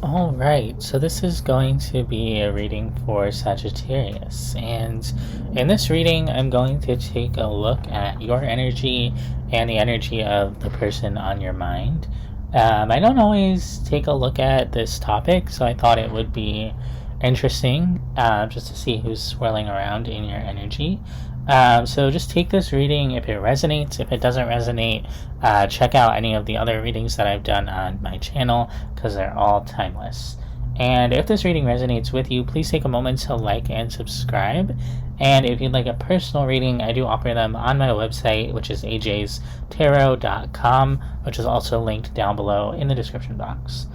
Alright, so this is going to be a reading for Sagittarius. And in this reading, I'm going to take a look at your energy and the energy of the person on your mind. I don't always take a look at this topic, so I thought it would be interesting just to see who's swirling around in your energy. So just take this reading if it resonates. If it doesn't resonate, check out any of the other readings that I've done on my channel because they're all timeless. And if this reading resonates with you, please take a moment to like and subscribe. And if you'd like a personal reading, I do offer them on my website, which is ajstarot.com, which is also linked down below in the description box.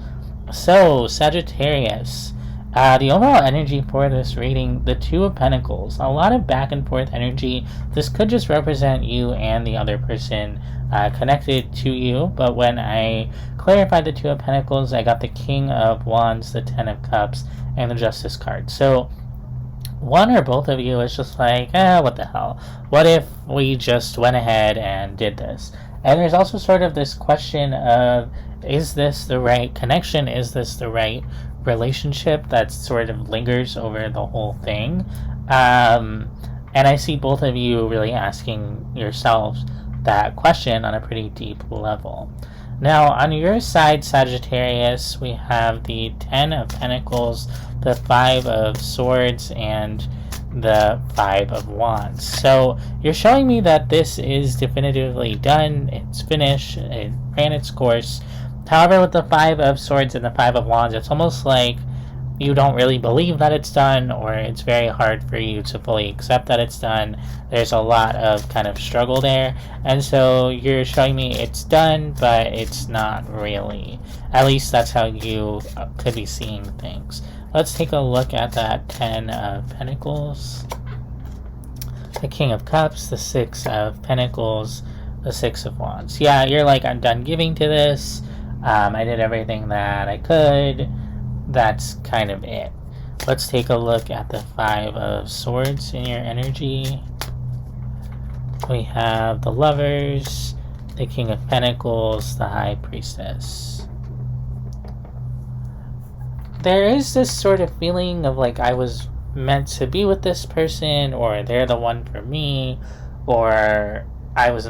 So, Sagittarius. The overall energy for this reading, the Two of Pentacles, a lot of back and forth energy. This could just represent you and the other person connected to you, but when I clarified the Two of Pentacles, I got the King of Wands, the Ten of Cups, and the Justice card. So one or both of you is just like, what the hell? What if we just went ahead and did this? And there's also sort of this question of, is this the right connection? Is this the right relationship that sort of lingers over the whole thing? And I see both of you really asking yourselves that question on a pretty deep level. Now, on your side, Sagittarius, we have the Ten of Pentacles, the Five of Swords, and the Five of Wands. So you're showing me that this is definitively done, it's finished, it ran its course. However, with the Five of Swords and the Five of Wands, it's almost like you don't really believe that it's done, or it's very hard for you to fully accept that it's done. There's a lot of kind of struggle there, and so you're showing me it's done, but it's not really. At least that's how you could be seeing things. Let's take a look at that Ten of Pentacles, the King of Cups, the Six of Pentacles, the Six of Wands. Yeah, you're like, I'm done giving to this. I did everything that I could. That's kind of it. Let's take a look at the Five of Swords in your energy. We have the Lovers, the King of Pentacles, the High Priestess. There is this sort of feeling of like I was meant to be with this person, or they're the one for me, or I was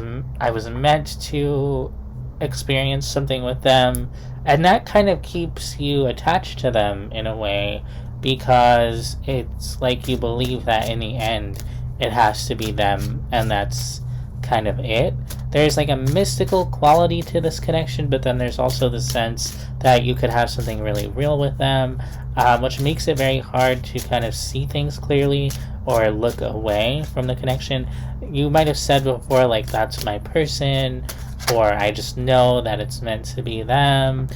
meant to experience something with them, and that kind of keeps you attached to them in a way, because it's like you believe that in the end it has to be them, and that's kind of it. There's like a mystical quality to this connection, but then there's also the sense that you could have something really real with them, which makes it very hard to kind of see things clearly or look away from the connection. You might have said before, like, that's my person, or I just know that it's meant to be them.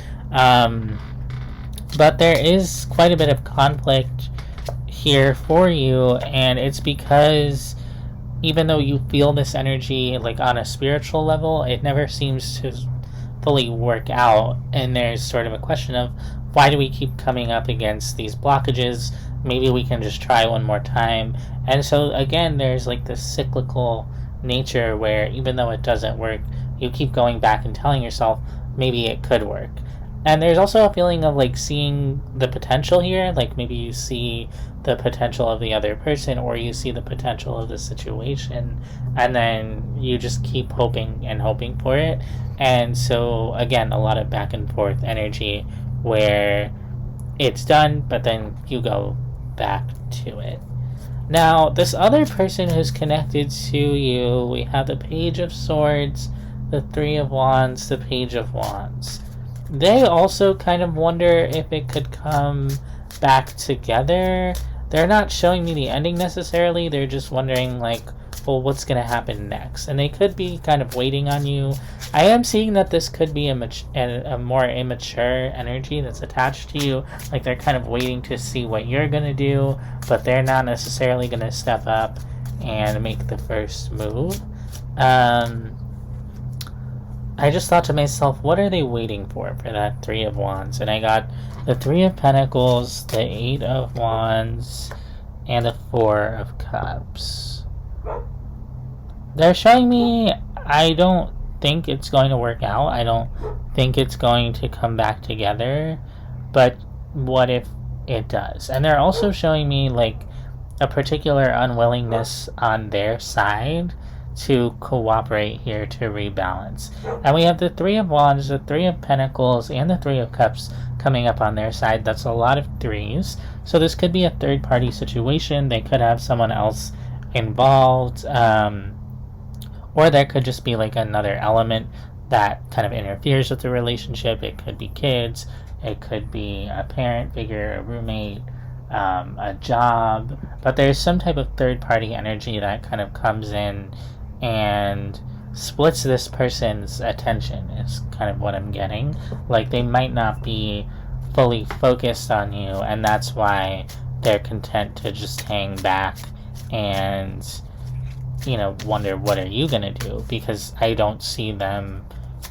But there is quite a bit of conflict here for you, and it's because even though you feel this energy like on a spiritual level, it never seems to fully work out, and there's sort of a question of, why do we keep coming up against these blockages? Maybe we can just try one more time. And so again, there's like this cyclical nature where even though it doesn't work, you keep going back and telling yourself maybe it could work. And there's also a feeling of like seeing the potential here, like maybe you see the potential of the other person, or you see the potential of the situation, and then you just keep hoping and hoping for it. And so again, a lot of back and forth energy where it's done, but then you go back to it. Now, this other person who's connected to you, we have the Page of Swords, the Three of Wands, the Page of Wands. They also kind of wonder if it could come back together. They're not showing me the ending necessarily. They're just wondering, like, well, what's going to happen next? And they could be kind of waiting on you. I am seeing that this could be a more immature energy that's attached to you. Like, they're kind of waiting to see what you're going to do, but they're not necessarily going to step up and make the first move. I just thought to myself, what are they waiting for that Three of Wands? And I got the Three of Pentacles, the Eight of Wands, and the Four of Cups. They're showing me, I don't think it's going to work out. I don't think it's going to come back together. But what if it does? And they're also showing me like a particular unwillingness on their side to cooperate here to rebalance. And we have the Three of Wands, the Three of Pentacles, and the Three of Cups coming up on their side. That's a lot of threes. So this could be a third party situation. They could have someone else involved, or there could just be like another element that kind of interferes with the relationship. It could be kids, it could be a parent figure, a roommate, a job, but there's some type of third party energy that kind of comes in and splits this person's attention, is kind of what I'm getting. Like they might not be fully focused on you, and that's why they're content to just hang back and, you know, wonder what are you gonna do, because I don't see them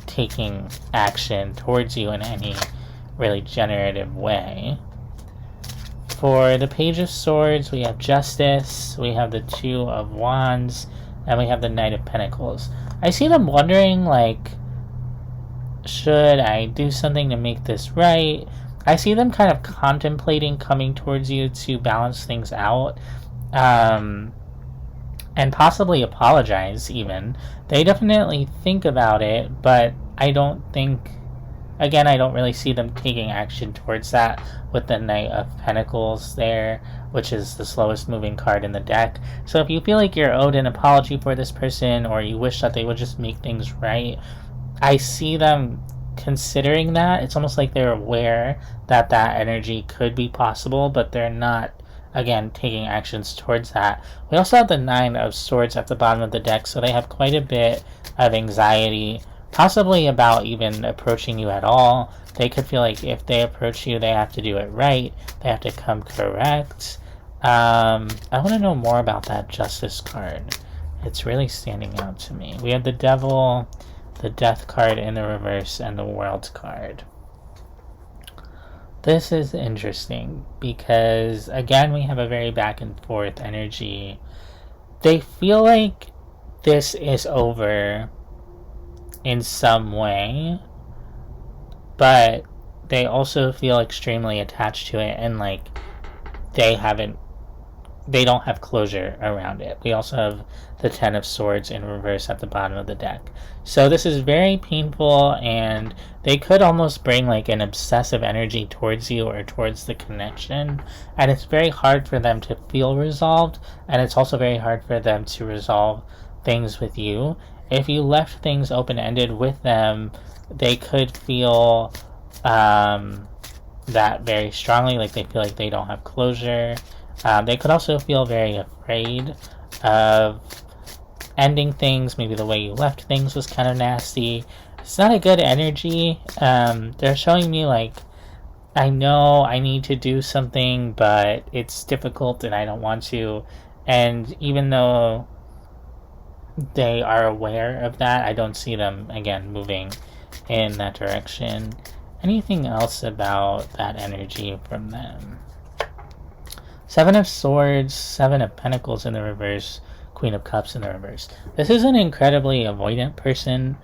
taking action towards you in any really generative way. For the Page of Swords, we have Justice, we have the Two of Wands, and we have the Knight of Pentacles. I see them wondering, like, should I do something to make this right? I see them kind of contemplating coming towards you to balance things out, and possibly apologize even. They definitely think about it, but I don't think, again, I don't really see them taking action towards that with the Knight of Pentacles there, which is the slowest moving card in the deck. So if you feel like you're owed an apology for this person, or you wish that they would just make things right, I see them considering that. It's almost like they're aware that that energy could be possible, but they're not, again, taking actions towards that. We also have the Nine of Swords at the bottom of the deck, so they have quite a bit of anxiety, possibly about even approaching you at all. They could feel like if they approach you, they have to do it right. They have to come correct. I want to know more about that Justice card. It's really standing out to me. We have the Devil, the Death card in the reverse, and the World card. This is interesting because, again, we have a very back and forth energy. They feel like this is over in some way, but they also feel extremely attached to it, and like they don't have closure around it. We also have the Ten of Swords in reverse at the bottom of the deck. So this is very painful, and they could almost bring like an obsessive energy towards you or towards the connection, and it's very hard for them to feel resolved, and it's also very hard for them to resolve things with you. If you left things open-ended with them, they could feel that very strongly, like they feel like they don't have closure. They could also feel very afraid of ending things. Maybe the way you left things was kind of nasty. It's not a good energy. They're showing me like, I know I need to do something, but it's difficult and I don't want to. And even though they are aware of that, I don't see them, again, moving in that direction. Anything else about that energy from them? Seven of Swords, Seven of Pentacles in the reverse, Queen of Cups in the reverse. This is an incredibly avoidant person,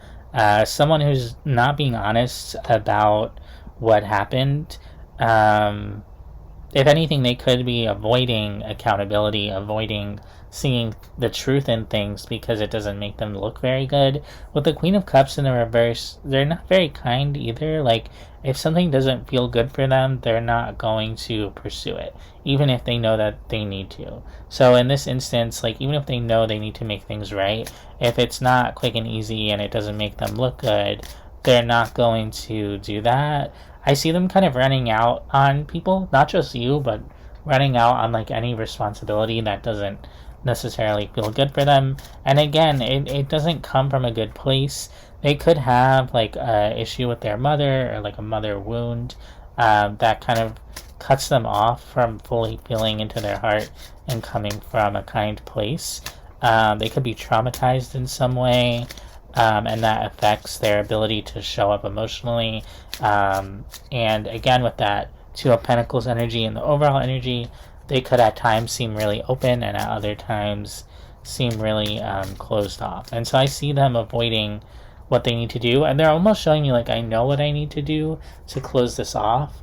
someone who's not being honest about what happened. If anything, they could be avoiding accountability, avoiding seeing the truth in things because it doesn't make them look very good. With the Queen of Cups in the reverse, they're not very kind either. Like, if something doesn't feel good for them, they're not going to pursue it, even if they know that they need to. So in this instance, like, even if they know they need to make things right, if it's not quick and easy and it doesn't make them look good, they're not going to do that. I see them kind of running out on people, not just you, but running out on like any responsibility that doesn't necessarily feel good for them. And again, it doesn't come from a good place. They could have like a issue with their mother, or like a mother wound that kind of cuts them off from fully feeling into their heart and coming from a kind place. They could be traumatized in some way, and that affects their ability to show up emotionally. And again, with that Two of Pentacles energy and the overall energy, they could at times seem really open and at other times seem really closed off. And so I see them avoiding what they need to do, and they're almost showing you like, I know what I need to do to close this off,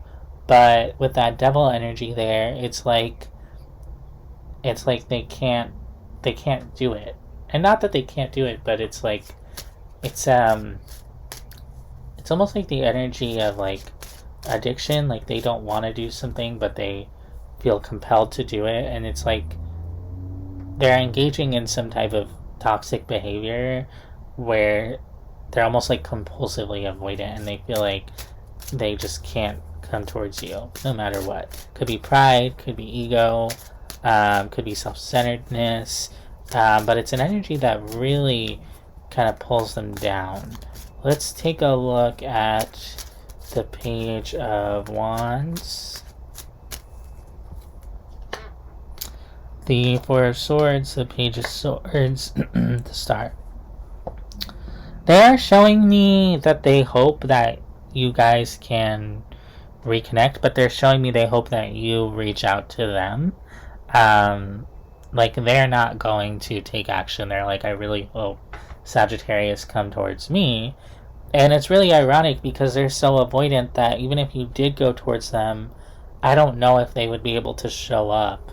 But with that devil energy there, it's like they can't do it. And not that they can't do it, but it's like it's it's almost like the energy of like addiction. Like they don't want to do something, but they feel compelled to do it, and it's like they're engaging in some type of toxic behavior where they're almost like compulsively avoidant, and they feel like they just can't come towards you no matter what. Could be pride, could be ego, could be self-centeredness, but it's an energy that really kind of pulls them down. Let's take a look at the Page of Wands, the Four of Swords, the Page of Swords, the Star. They are showing me that they hope that you guys can reconnect, but they're showing me they hope that you reach out to them. Like they're not going to take action. They're like, I really hope Sagittarius come towards me. And it's really ironic because they're so avoidant that even if you did go towards them, I don't know if they would be able to show up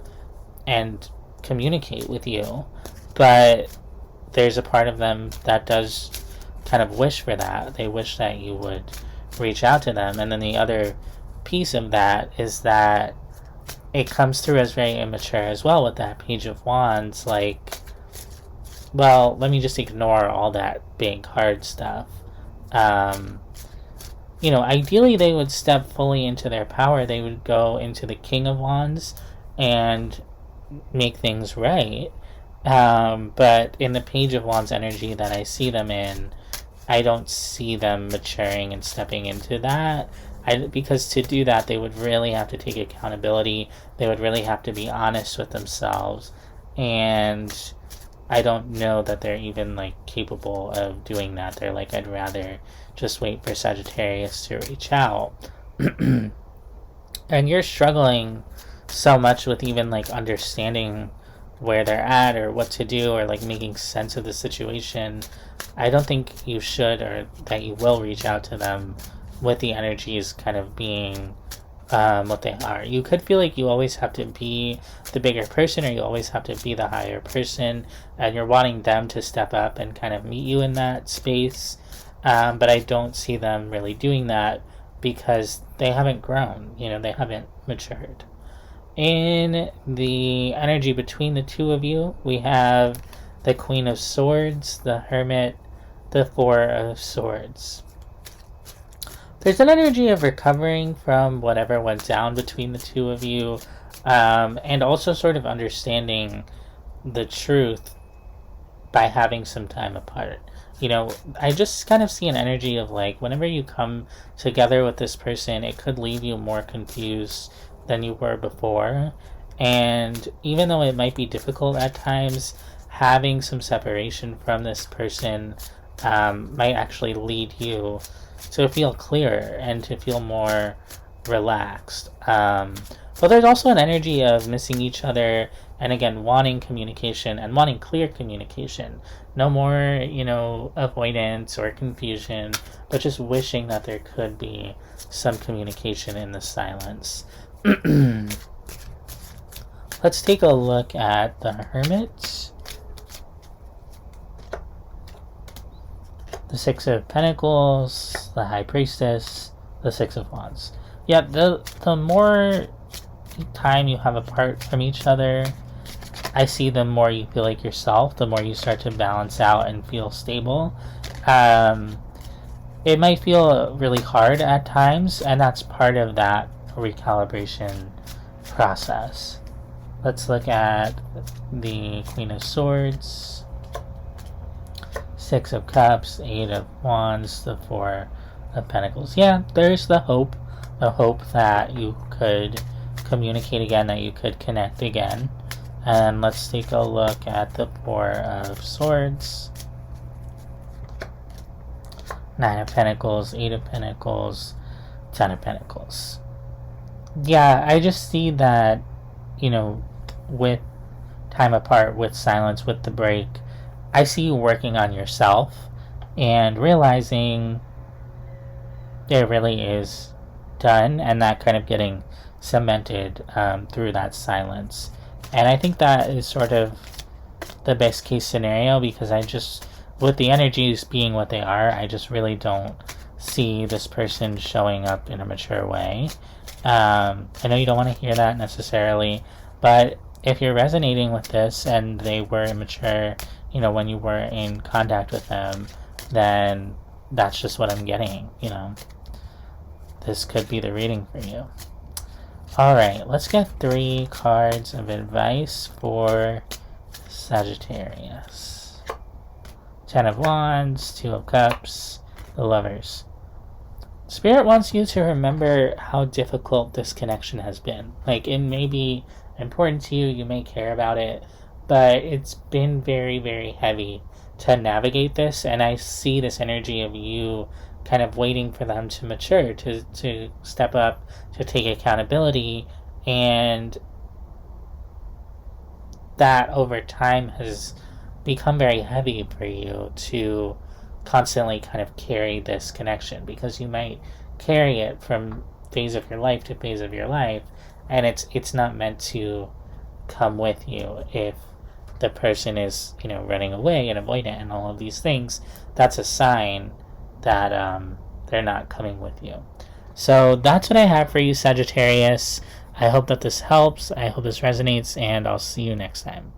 and communicate with you. But there's a part of them that does kind of wish for that. They wish that you would reach out to them. And then the other piece of that is that it comes through as very immature as well with that Page of Wands. Like, well, let me just ignore all that big hard stuff. You know, ideally they would step fully into their power. They would go into the King of Wands and make things right. But in the Page of Wands energy that I see them in, I don't see them maturing and stepping into that. Because to do that, they would really have to take accountability. They would really have to be honest with themselves. And I don't know that they're even like capable of doing that. They're like, I'd rather just wait for Sagittarius to reach out. And you're struggling so much with even like understanding where they're at or what to do or like making sense of the situation. I don't think you should or that you will reach out to them with the energies kind of being what they are. You could feel like you always have to be the bigger person or you always have to be the higher person, and you're wanting them to step up and kind of meet you in that space. But I don't see them really doing that because they haven't grown, you know, they haven't matured. In the energy between the two of you, we have the Queen of Swords, the Hermit, the Four of Swords. There's an energy of recovering from whatever went down between the two of you, and also sort of understanding the truth by having some time apart. You know, I just kind of see an energy of like, whenever you come together with this person, it could leave you more confused than you were before. And even though it might be difficult at times, having some separation from this person might actually lead you to feel clearer and to feel more relaxed. But there's also an energy of missing each other and again wanting communication and wanting clear communication. No more, you know, avoidance or confusion, but just wishing that there could be some communication in the silence. Let's take a look at the Hermit, the Six of Pentacles, the High Priestess, the Six of Wands. Yeah, the more time you have apart from each other, I see the more you feel like yourself, the more you start to balance out and feel stable. It might feel really hard at times, and that's part of that recalibration process. Let's look at the Queen of Swords, Six of Cups, Eight of Wands, the Four of Pentacles. Yeah, there's the hope that you could communicate again, that you could connect again. And let's take a look at the Four of Swords, Nine of Pentacles, Eight of Pentacles, Ten of Pentacles. Yeah, I just see that, you know, with time apart, with silence, with the break, I see you working on yourself and realizing there really is done, and that kind of getting cemented through that silence. And I think that is sort of the best case scenario, because I just, with the energies being what they are, I just really don't see this person showing up in a mature way. I know you don't want to hear that necessarily, but if you're resonating with this and they were immature, you know, when you were in contact with them, then that's just what I'm getting, you know. This could be the reading for you. Alright, let's get 3 cards of advice for Sagittarius. 10 of Wands, 2 of Cups, the Lovers. Spirit wants you to remember how difficult this connection has been. Like, it may be important to you, you may care about it, but it's been very, very heavy to navigate this, and I see this energy of you kind of waiting for them to mature, to step up, to take accountability, and that over time has become very heavy for you to constantly kind of carry this connection, because you might carry it from phase of your life to phase of your life, and it's not meant to come with you. If the person is, you know, running away and avoidant and all of these things, that's a sign that they're not coming with you. So that's what I have for you, Sagittarius. I hope that this helps. I hope this resonates, and I'll see you next time.